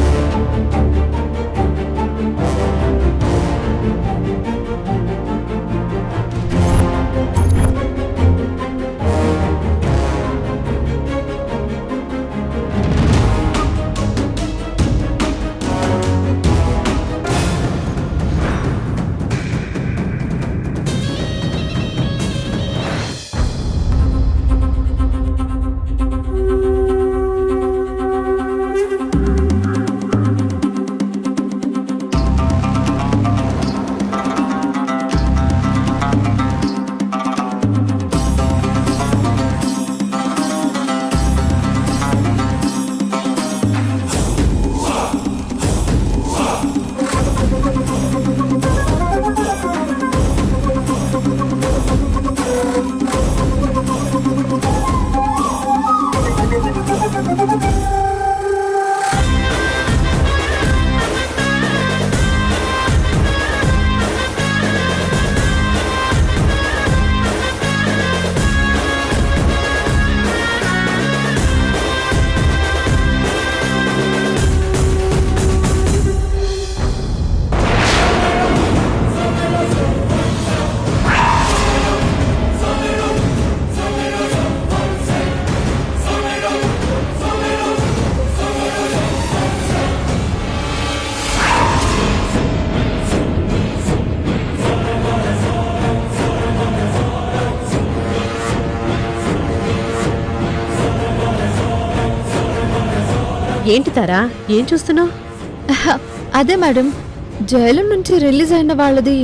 ఏంటి తారా, ఏం చూస్తున్నావు? అదే మేడం, జైలు నుంచి రిలీజ్ అయిన వాళ్ళది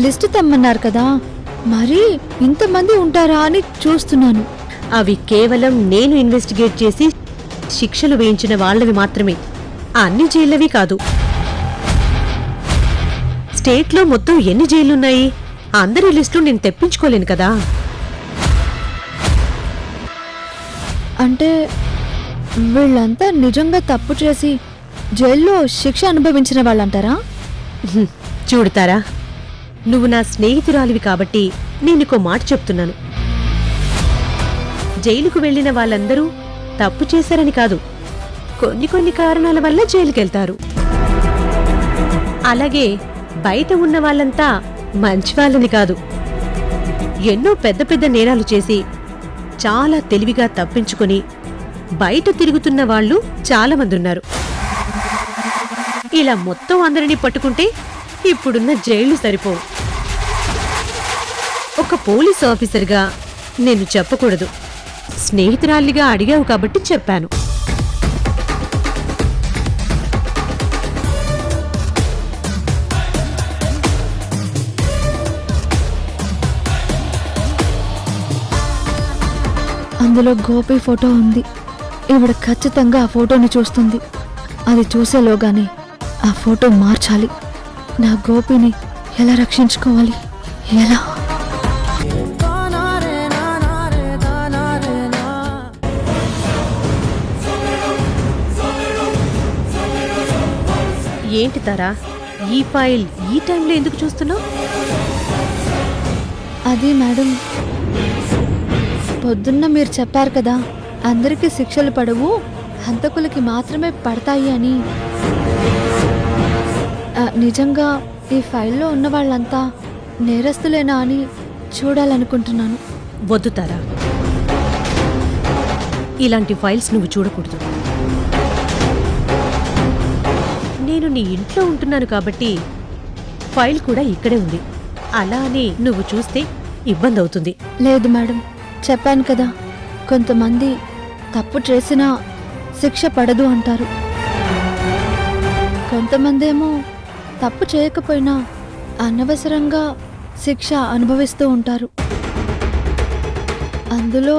లిస్ట్ తెమ్మన్నారు కదా, మరి ఇంతమంది ఉంటారా అని చూస్తున్నాను. అవి కేవలం నేను ఇన్వెస్టిగేట్ చేసి శిక్షలు వేయించిన వాళ్ళవి మాత్రమే, అన్ని జైళ్ళవి కాదు. స్టేట్లో మొత్తం ఎన్ని జైళ్లున్నాయి? అందరి లిస్టు నేను తెప్పించుకోలేను కదా. అంటే వీళ్ళంతా నిజంగా తప్పు చేసి జైల్లో శిక్ష అనుభవించిన వాళ్ళంటారా? చూడతారా, నువ్వు నా స్నేహితురాలివి కాబట్టి నేనుకో మాట చెప్తున్నాను. జైలుకు వెళ్లిన వాళ్ళందరూ తప్పు చేశారని కాదు, కొన్ని కారణాల వల్ల జైలుకెళ్తారు. అలాగే బయట ఉన్న వాళ్ళంతా మంచి వాళ్ళని కాదు, ఎన్నో పెద్ద పెద్ద నేరాలు చేసి చాలా తెలివిగా తప్పించుకొని బయట తిరుగుతున్న వాళ్ళు చాలా మంది ఉన్నారు. ఇలా మొత్తం అందరినీ పట్టుకుంటే ఇప్పుడున్న జైళ్లు సరిపోవు. ఒక పోలీస్ ఆఫీసర్గా నేను చెప్పకూడదు, స్నేహితురాలిగా అడిగావు కాబట్టి చెప్పాను. అందులో గోపి ఫోటో ఉంది. ఈవిడ ఖచ్చితంగా ఆ ఫోటోని చూస్తుంది. అది చూసేలోగానే ఆ ఫోటో మార్చాలి. నా గోపిని ఎలా రక్షించుకోవాలి? ఎలా? ఏంటి తారా, ఈ ఫైల్ ఈ టైంలో ఎందుకు చూస్తున్నావు? అది మేడం, పొద్దున్న మీరు చెప్పారు కదా, అందరికీ శిక్షలు పడవు, హంతకులకి మాత్రమే పడతాయి అని. నిజంగా ఈ ఫైల్లో ఉన్న వాళ్ళంతా నేరస్తులేనా అని చూడాలనుకుంటున్నాను. వద్దు తారా, ఇలాంటి ఫైల్స్ నువ్వు చూడకూడదు. నేను నీ ఇంట్లో ఉంటున్నాను కాబట్టి ఫైల్ కూడా ఇక్కడే ఉంది. అలా అని నువ్వు చూస్తే ఇబ్బంది అవుతుంది. లేదు మేడం, చెప్పాను కదా, కొంతమంది తప్పు చేసినా శిక్ష పడదు అంటారు. కొంతమంది ఏమో తప్పు చేయకపోయినా అనవసరంగా శిక్ష అనుభవిస్తూ ఉంటారు. అందులో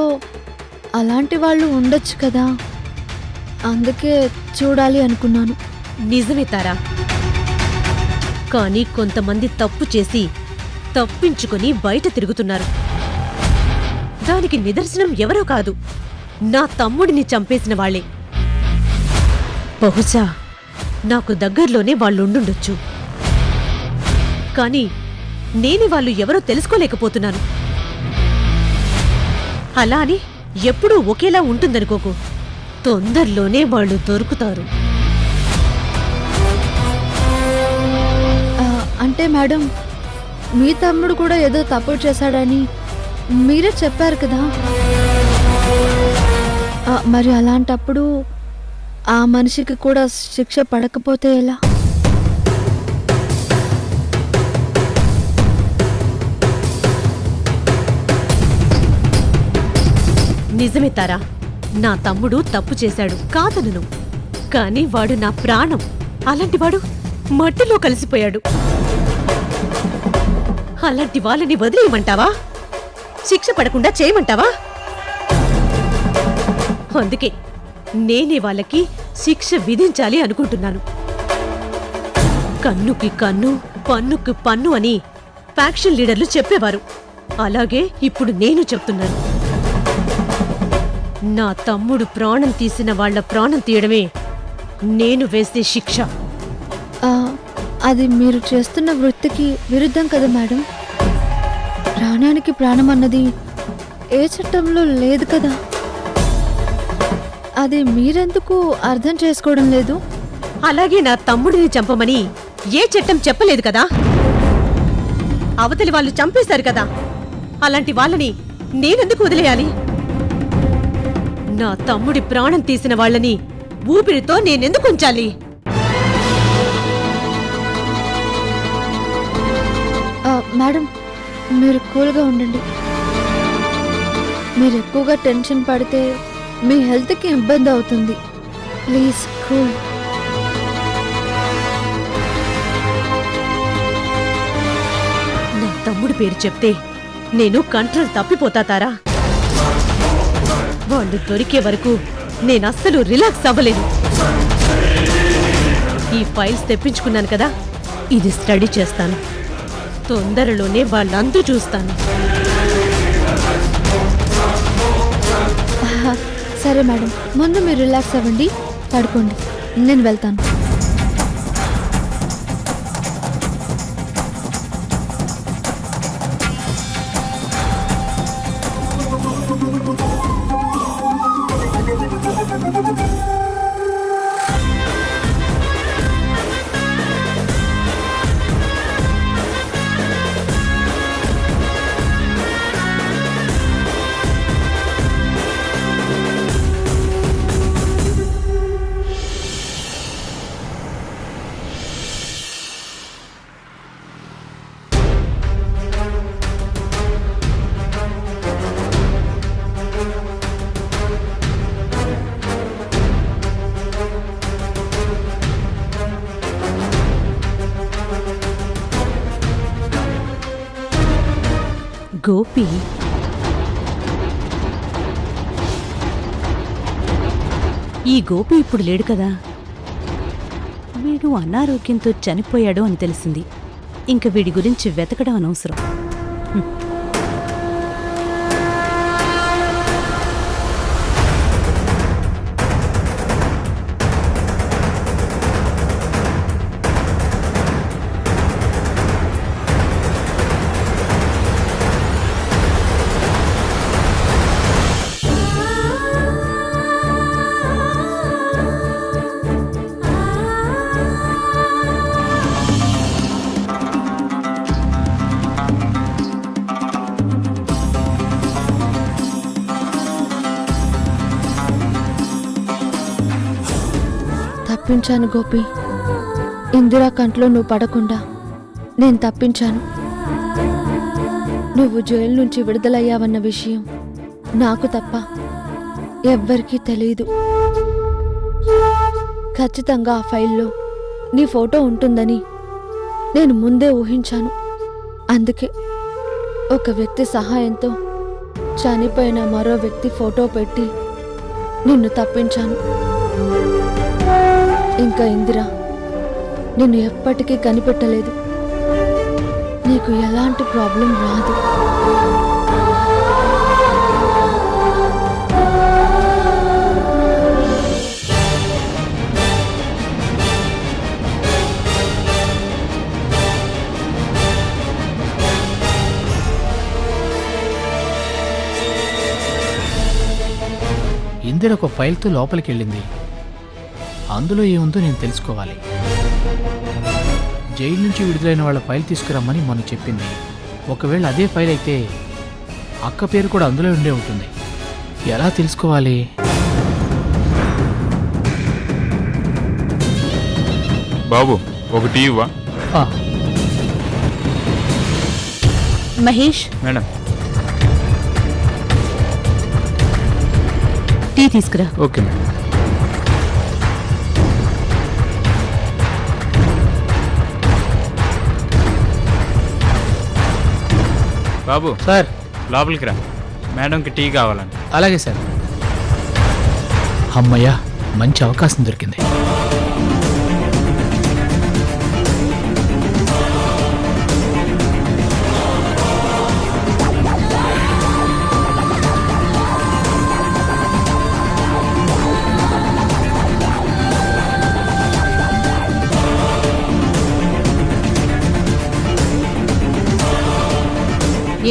అలాంటి వాళ్ళు ఉండొచ్చు కదా, అందుకే చూడాలి అనుకున్నాను. నిజమే తారా, కానీ కొంతమంది తప్పు చేసి తప్పించుకొని బయట తిరుగుతున్నారు. దానికి నిదర్శనం ఎవరో కాదు, నా తమ్ముడిని చంపేసిన వాళ్లే. బహుశా నాకు దగ్గర్లోనే వాళ్ళుండుండొచ్చు, కానీ నేనే వాళ్ళు ఎవరో తెలుసుకోలేకపోతున్నాను. అలా అని ఎప్పుడూ ఒకేలా ఉంటుందనుకోకు, తొందరలోనే వాళ్ళు దొరుకుతారు. అంటే మేడం, మీ తమ్ముడు కూడా ఏదో తప్పు చేశాడని మీరే చెప్పారు కదా. మరి అలాంటప్పుడు ఆ మనిషికి కూడా శిక్ష పడకపోతే ఎలా? నిజమే తారా, నా తమ్ముడు తప్పు చేశాడు కాదనను, కానీ వాడు నా ప్రాణం. అలాంటివాడు మట్టిలో కలిసిపోయాడు. అలాంటి వాళ్ళని వదిలేయమంటావా? శిక్ష పడకుండా చేయమంటావా? అందుకే నేనే వాళ్ళకి శిక్ష విధించాలి అనుకుంటున్నాను. కన్నుకి కన్ను, పన్నుకి పన్ను అని ఫ్యాక్షన్ లీడర్లు చెప్పేవారు. అలాగే ఇప్పుడు నేను చెప్తున్నాను. నా తమ్ముడు ప్రాణం తీసిన వాళ్ల ప్రాణం తీయడమే నేను వేసే శిక్ష. అది మీరు చేస్తున్న వృత్తికి విరుద్ధం కదా మేడం. ప్రాణానికి ప్రాణం అన్నది ఏ చట్టంలో లేదు కదా. అది మీరెందుకు అర్థం చేసుకోవడం లేదు? అలాగే నా తమ్ముడిని చంపమని ఏ చట్టం చెప్పలేదు కదా. అవతలి వాళ్ళు చంపేశారు కదా, అలాంటి వాళ్ళని నేనెందుకు వదిలేయాలి? నా తమ్ముడి ప్రాణం తీసిన వాళ్ళని ఊపిరితో నేనెందుకు ఉంచాలి? మేడం, మీరు కూల్గా ఉండండి. మీరు ఎక్కువగా టెన్షన్ పడితే మీ హెల్త్కి ఇబ్బంది అవుతుంది. Please cool. నా తమ్ముడి పేరు చెప్తే నేను కంట్రోల్ తప్పిపోతా తారా. వాళ్ళు దొరికే వరకు నేనస్సలు రిలాక్స్ అవ్వలేదు. ఈ ఫైల్స్ తెప్పించుకున్నాను కదా, ఇది స్టడీ చేస్తాను. తొందరలోనే వాళ్ళందరూ చూస్తాను. సరే మేడం, ముందు మీరు రిలాక్స్ అవ్వండి, పడుకోండి, నేను వెళ్తాను. గోపి ఈ గోపి ఇప్పుడు లేడు కదా. వీడు అనారోగ్యంతో చనిపోయాడు అని తెలిసింది. ఇంక వీడి గురించి వెతకడం అనవసరం. తప్పించాను గోపి, ఇందిరా కంట్లో నువ్వు పడకుండా నేను తప్పించాను. నువ్వు జైలు నుంచి విడుదలయ్యావన్న విషయం నాకు తప్ప ఎవ్వరికీ తెలియదు. ఖచ్చితంగా ఆ ఫైల్లో నీ ఫోటో ఉంటుందని నేను ముందే ఊహించాను. అందుకే ఒక వ్యక్తి సహాయంతో చనిపోయిన మరో వ్యక్తి ఫోటో పెట్టి నిన్ను తప్పించాను. ఇంకా ఇందిరా నిన్ను ఎప్పటికీ కనిపెట్టలేదు. నీకు ఎలాంటి ప్రాబ్లం రాదు. ఇందిర ఒక ఫైల్తో లోపలికి వెళ్ళింది. అందులో ఏముందో నేను తెలుసుకోవాలి. జైలు నుంచి విడుదలైన వాళ్ళ ఫైల్ తీసుకురమ్మని మొన్న చెప్పింది. ఒకవేళ అదే ఫైల్ అయితే అక్క పేరు కూడా అందులో ఉండే ఉంటుంది. ఎలా తెలుసుకోవాలి? బాబు ఒక టీ ఇవ్వా? ఆ, మహేష్, మేడం. టీ తీసుకురా. Okay madam. బాబు సార్. లోపలికి రా, మేడంకి టీ కావాలని. అలాగే సార్. అమ్మయ్యా, మంచి అవకాశం దొరికింది.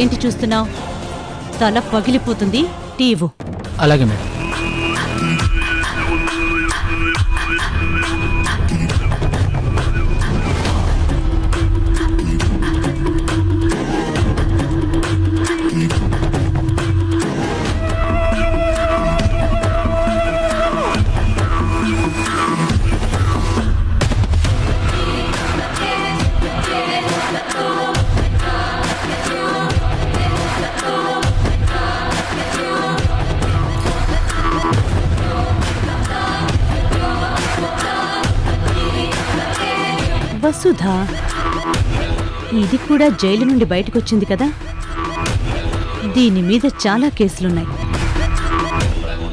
ఏంటి చూస్తున్నావు? తల పగిలిపోతుంది. టీ ఇవ్వు. అలాగే మేడం. వసుధా, ఇది కూడా జైలు నుండి బయటకొచ్చింది కదా. దీని మీద చాలా కేసులున్నాయి.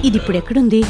ఇది ఇప్పుడు ఎక్కడుంది?